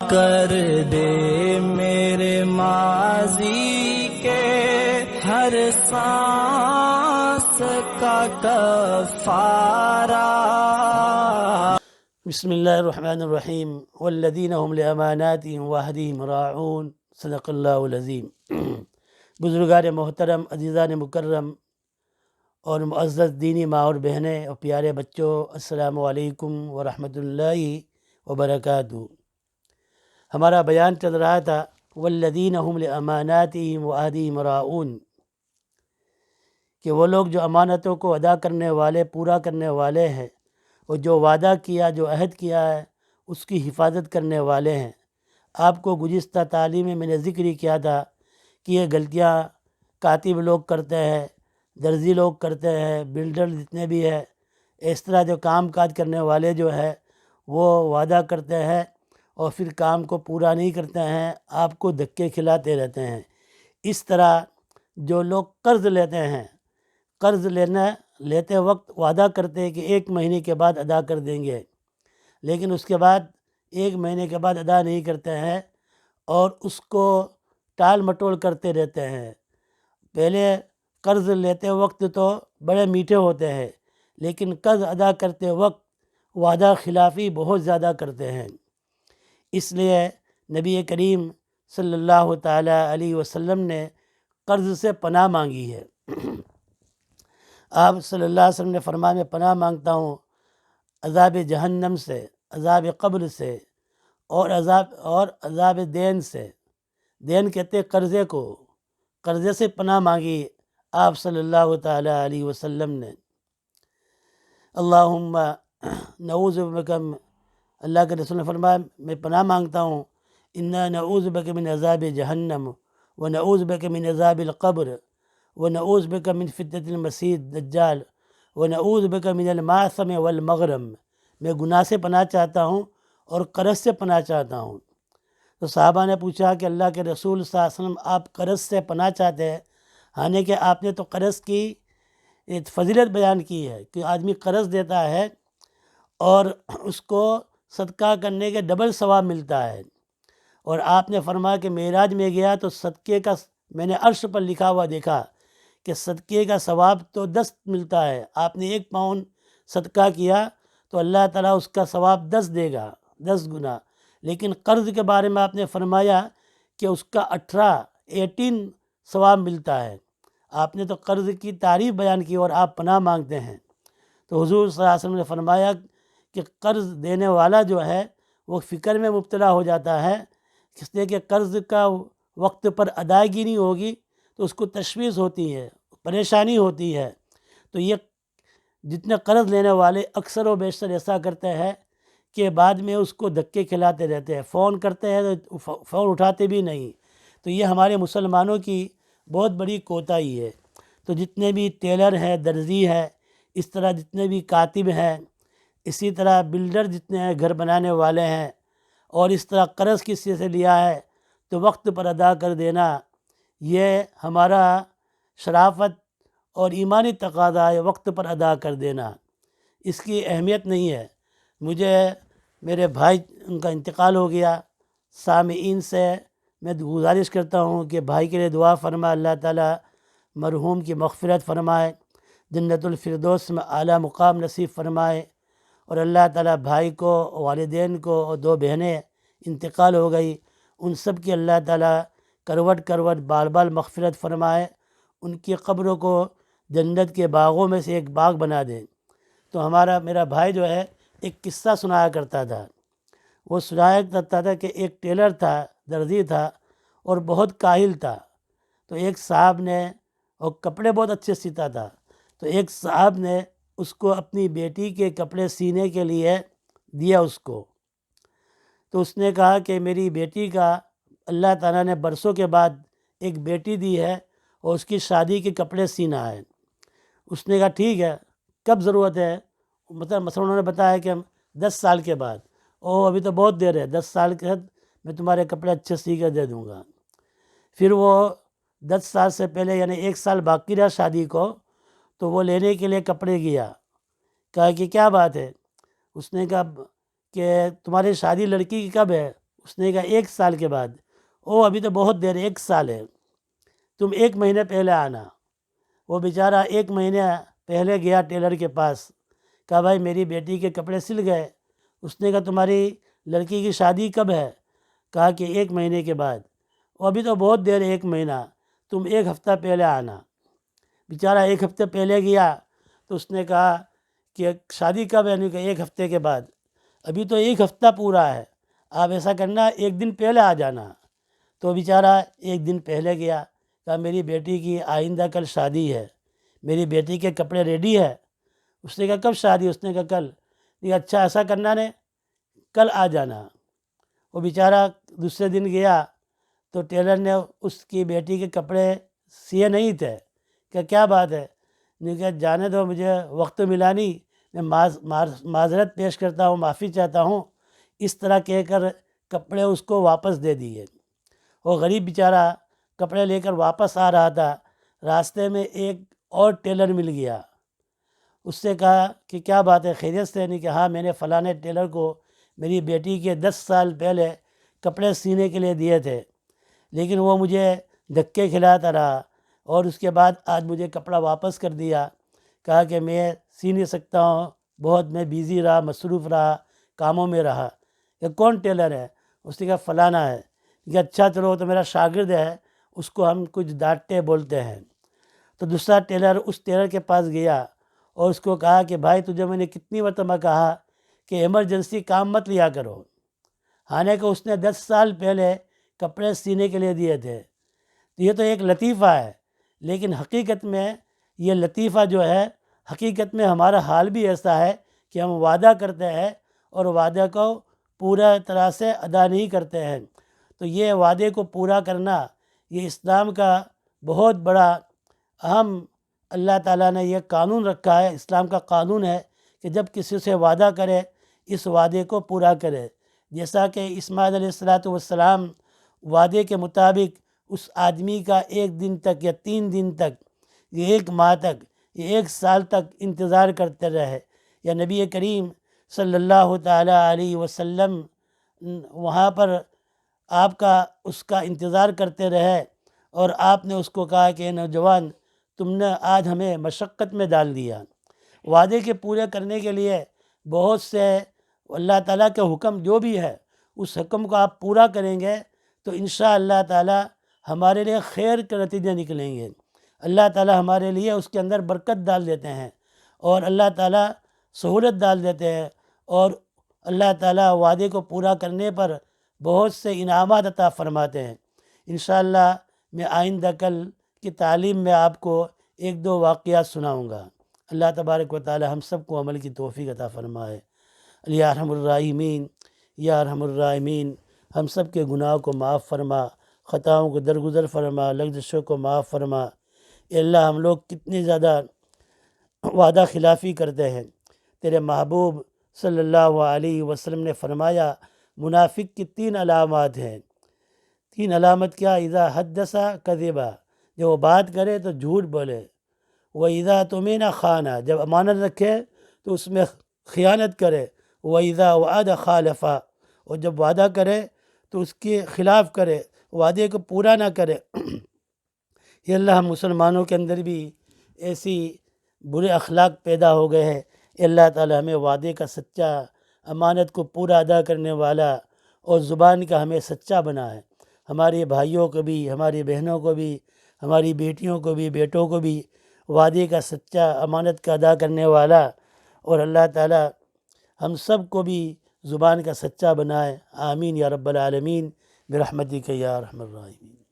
کر دے میرے ماضی کے ہر سانس کا کفارہ۔ بسم اللہ الرحمن الرحیم والذین هم لاماناتهم وعہدہم راعون، صدق اللہ العظیم۔ بزرگان محترم، عزیزان مکرم اور معزز دینی ماں اور بہنیں اور پیارے بچوں، السلام علیکم ورحمۃ اللہ وبرکاتہ۔ ہمارا بیان چل رہا تھا والذین هم لاماناتهم وعہدہم راعون، کہ وہ لوگ جو امانتوں کو ادا کرنے والے، پورا کرنے والے ہیں، اور جو وعدہ کیا، جو عہد کیا ہے، اس کی حفاظت کرنے والے ہیں۔ آپ کو گزشتہ تعلیم میں نے ذکر ہی کیا تھا کہ یہ غلطیاں کاتب لوگ کرتے ہیں، درزی لوگ کرتے ہیں، بلڈر جتنے بھی ہیں، اس طرح جو کام کاج کرنے والے جو ہے وہ وعدہ کرتے ہیں اور پھر کام کو پورا نہیں کرتے ہیں، آپ کو دھکے کھلاتے رہتے ہیں۔ اس طرح جو لوگ قرض لیتے ہیں، قرض لیتے وقت وعدہ کرتے ہیں کہ 1 مہینے کے بعد ادا کر دیں گے، لیکن اس کے بعد 1 مہینے کے بعد ادا نہیں کرتے ہیں اور اس کو ٹال مٹول کرتے رہتے ہیں۔ پہلے قرض لیتے وقت تو بڑے میٹھے ہوتے ہیں، لیکن قرض ادا کرتے وقت وعدہ خلافی بہت زیادہ کرتے ہیں۔ اس لیے نبی کریم صلی اللہ تعالیٰ علیہ وسلم نے قرض سے پناہ مانگی ہے۔ آپ صلی اللہ علیہ وسلم نے فرمایا میں پناہ مانگتا ہوں عذاب جہنم سے، عذاب قبر سے، اور عذاب دین سے۔ دین کہتے قرضے کو، قرضے سے پناہ مانگی آپ صلی اللہ تعالیٰ علیہ وسلم نے۔ اللہم نعوذ بک، اللہ کے رسول نے فرمایا میں پناہ مانگتا ہوں انا نعوذ بک من عذاب جہنم ونعوذ بک من عذاب القبر ونعوذ بک من فتنة المسیح الدجال ونعوذ بک من المعثم والمغرم۔ میں گناہ سے پناہ چاہتا ہوں اور قرض سے پناہ چاہتا ہوں۔ تو صحابہ نے پوچھا کہ اللہ کے رسول صلی اللہ علیہ وسلم آپ قرض سے پناہ چاہتے ہیں، حالانکہ کہ آپ نے تو قرض کی فضیلت بیان کی ہے کہ آدمی قرض دیتا ہے اور اس کو صدقہ کرنے کے ڈبل ثواب ملتا ہے، اور آپ نے فرمایا کہ معراج میں گیا تو صدقے کا میں نے عرش پر لکھا ہوا دیکھا کہ صدقے کا ثواب تو 10 ملتا ہے۔ آپ نے 1 پاؤنڈ صدقہ کیا تو اللہ تعالیٰ اس کا ثواب 10 دے گا، 10 گنا۔ لیکن قرض کے بارے میں آپ نے فرمایا کہ اس کا 18 ثواب ملتا ہے۔ آپ نے تو قرض کی تعریف بیان کی اور آپ پناہ مانگتے ہیں۔ تو حضور صلی اللہ علیہ وسلم نے فرمایا کہ قرض دینے والا جو ہے وہ فکر میں مبتلا ہو جاتا ہے، اس لیے کہ قرض کا وقت پر ادائیگی نہیں ہوگی تو اس کو تشویش ہوتی ہے، پریشانی ہوتی ہے۔ تو یہ جتنے قرض لینے والے اکثر و بیشتر ایسا کرتے ہیں کہ بعد میں اس کو دھکے کھلاتے رہتے ہیں، فون کرتے ہیں تو فون اٹھاتے بھی نہیں۔ تو یہ ہمارے مسلمانوں کی بہت بڑی کوتاہی ہے۔ تو جتنے بھی ٹیلر ہیں، درزی ہیں، اس طرح جتنے بھی کاتب ہیں، اسی طرح بلڈر جتنے ہیں، گھر بنانے والے ہیں، اور اس طرح قرض کسی سے لیا ہے تو وقت پر ادا کر دینا، یہ ہمارا شرافت اور ایمانی تقاضا ہے، وقت پر ادا کر دینا۔ اس کی اہمیت نہیں ہے۔ مجھے میرے بھائی ان کا انتقال ہو گیا، سامعین سے میں گزارش کرتا ہوں کہ بھائی کے لیے دعا فرمائے، اللہ تعالیٰ مرحوم کی مغفرت فرمائے، جنت الفردوس میں اعلیٰ مقام نصیب فرمائے، اور اللہ تعالیٰ بھائی کو، والدین کو، اور 2 بہنیں انتقال ہو گئی، ان سب کی اللہ تعالیٰ کروٹ کروٹ بال بال مغفرت فرمائے، ان کی قبروں کو جنت کے باغوں میں سے ایک باغ بنا دے۔ تو میرا بھائی جو ہے ایک قصہ سنایا کرتا تھا۔ وہ سنایا کرتا تھا کہ ایک ٹیلر تھا، درزی تھا، اور بہت کاہل تھا۔ تو ایک صاحب نے، اور کپڑے بہت اچھے سیتا تھا، تو ایک صاحب نے اس کو اپنی بیٹی کے کپڑے سینے کے لیے دیا اس کو۔ تو اس نے کہا کہ میری بیٹی کا اللہ تعالیٰ نے برسوں کے بعد ایک بیٹی دی ہے اور اس کی شادی کے کپڑے سینا ہے۔ اس نے کہا ٹھیک ہے، کب ضرورت ہے؟ مثلا انہوں نے بتایا کہ 10 سال کے بعد۔ ابھی تو بہت دیر ہے، 10 سال کے بعد میں تمہارے کپڑے اچھے سی کر دے دوں گا۔ پھر وہ 10 سال سے پہلے، یعنی 1 سال باقی رہا شادی کو، تو وہ لینے کے لیے کپڑے گیا۔ کہا کہ کیا بات ہے؟ اس نے کہا کہ تمہاری شادی لڑکی کی کب ہے؟ اس نے کہا 1 سال کے بعد۔ او ابھی تو بہت دیر 1 سال ہے، تم 1 مہینے پہلے آنا۔ وہ بیچارہ 1 مہینے پہلے گیا ٹیلر کے پاس، کہا بھائی میری بیٹی کے کپڑے سل گئے۔ اس نے کہا تمہاری لڑکی کی شادی کب ہے؟ کہا کہ 1 مہینے کے بعد۔ وہ ابھی تو بہت دیر 1 مہینہ، تم 1 ہفتہ پہلے آنا۔ بیچارہ 1 ہفتے پہلے گیا تو اس نے کہا کہ شادی کب ہے؟ نے کہا 1 ہفتے کے بعد۔ ابھی تو 1 ہفتہ پورا ہے، آپ ایسا کرنا 1 دن پہلے آ جانا۔ تو بیچارہ 1 دن پہلے گیا، کہا میری بیٹی کی آئندہ کل شادی ہے، میری بیٹی کے کپڑے ریڈی ہے؟ اس نے کہا کب شادی؟ اس نے کہا کل۔ اچھا ایسا کرنا نے کل آ جانا۔ وہ بیچارہ دوسرے دن گیا تو ٹیلر نے اس کی بیٹی کے کپڑے سیے نہیں تھے۔ کہ کیا بات ہے؟ نے کہا جانے دو، مجھے وقت ملا نہیں، میں معذرت پیش کرتا ہوں، معافی چاہتا ہوں، اس طرح کہہ کر کپڑے اس کو واپس دے دیے۔ وہ غریب بیچارہ کپڑے لے کر واپس آ رہا تھا، راستے میں ایک اور ٹیلر مل گیا۔ اس سے کہا کہ کیا بات ہے، خیریت سے؟ نہیں کہ ہاں میں نے فلانے ٹیلر کو میری بیٹی کے 10 سال پہلے کپڑے سینے کے لیے دیے تھے، لیکن وہ مجھے دھکے کھلاتا رہا اور اس کے بعد آج مجھے کپڑا واپس کر دیا۔ کہا کہ میں سی نہیں سکتا ہوں، بہت میں بیزی رہا، مصروف رہا، کاموں میں رہا۔ کہ کون ٹیلر ہے؟ اس نے کہا فلانا ہے۔ کہ اچھا چلو وہ تو میرا شاگرد ہے، اس کو ہم کچھ ڈانٹتے بولتے ہیں۔ تو دوسرا ٹیلر اس ٹیلر کے پاس گیا اور اس کو کہا کہ بھائی تجھے میں نے کتنی مرتبہ کہا کہ ایمرجنسی کام مت لیا کرو، حالانکہ اس نے 10 سال پہلے کپڑے سینے کے لیے دیے تھے۔ تو یہ تو ایک لطیفہ ہے، لیکن حقیقت میں یہ لطیفہ جو ہے، حقیقت میں ہمارا حال بھی ایسا ہے کہ ہم وعدہ کرتے ہیں اور وعدے کو پورا طرح سے ادا نہیں کرتے ہیں۔ تو یہ وعدے کو پورا کرنا یہ اسلام کا بہت بڑا اہم، اللہ تعالیٰ نے یہ قانون رکھا ہے، اسلام کا قانون ہے کہ جب کسی سے وعدہ کرے اس وعدے کو پورا کرے۔ جیسا کہ اسماعیل علیہ السلام وعدے کے مطابق اس آدمی کا 1 دن تک یا 3 دن تک یا 1 ماہ تک یا 1 سال تک انتظار کرتے رہے، یا نبی کریم صلی اللہ تعالیٰ علیہ وسلم وہاں پر آپ کا اس کا انتظار کرتے رہے اور آپ نے اس کو کہا کہ نوجوان تم نے آج ہمیں مشقت میں ڈال دیا۔ وعدے کے پورے کرنے کے لیے بہت سے اللہ تعالیٰ کے حکم جو بھی ہے اس حکم کو آپ پورا کریں گے تو انشاءاللہ تعالیٰ ہمارے لیے خیر کے نتیجے نکلیں گے۔ اللہ تعالیٰ ہمارے لیے اس کے اندر برکت ڈال دیتے ہیں اور اللہ تعالیٰ سہولت ڈال دیتے ہیں، اور اللہ تعالیٰ وعدے کو پورا کرنے پر بہت سے انعامات عطا فرماتے ہیں۔ انشاءاللہ میں آئندہ کل کی تعلیم میں آپ کو 1-2 واقعات سناؤں گا۔ اللہ تبارک و تعالی ہم سب کو عمل کی توفیق عطا فرمائے۔ یا ارحم الراحمین، یا ارحم الراحمین، ہم سب کے گناہوں کو معاف فرما، خطاؤں کو درگزر فرما، لغزشوں کو معاف فرما۔ اے اللہ ہم لوگ کتنی زیادہ وعدہ خلافی کرتے ہیں۔ تیرے محبوب صلی اللہ علیہ وسلم نے فرمایا منافق کی 3 علامات ہیں۔ 3 علامت کیا؟ اذا حدث کذبا، جب وہ بات کرے تو جھوٹ بولے، وَإِذَا تُؤْمِنَ خَانَ، جب امانت رکھے تو اس میں خیانت کرے، وَإِذَا وَعَدَ خَالَفَ، اور جب وعدہ کرے تو اس کے خلاف کرے، وعدے کو پورا نہ کرے۔ یہ اللہ ہم مسلمانوں کے اندر بھی ایسی برے اخلاق پیدا ہو گئے ہیں۔ اللہ تعالی ہمیں وعدے کا سچا، امانت کو پورا ادا کرنے والا اور زبان کا ہمیں سچا بنا ہے۔ ہمارے بھائیوں کو بھی، ہماری بہنوں کو بھی، ہماری بیٹیوں کو بھی، بیٹوں کو بھی وعدے کا سچا، امانت کا ادا کرنے والا، اور اللہ تعالی ہم سب کو بھی زبان کا سچا بنائے۔ آمین یا رب العالمین برحمتک یا ارحم الراحمین۔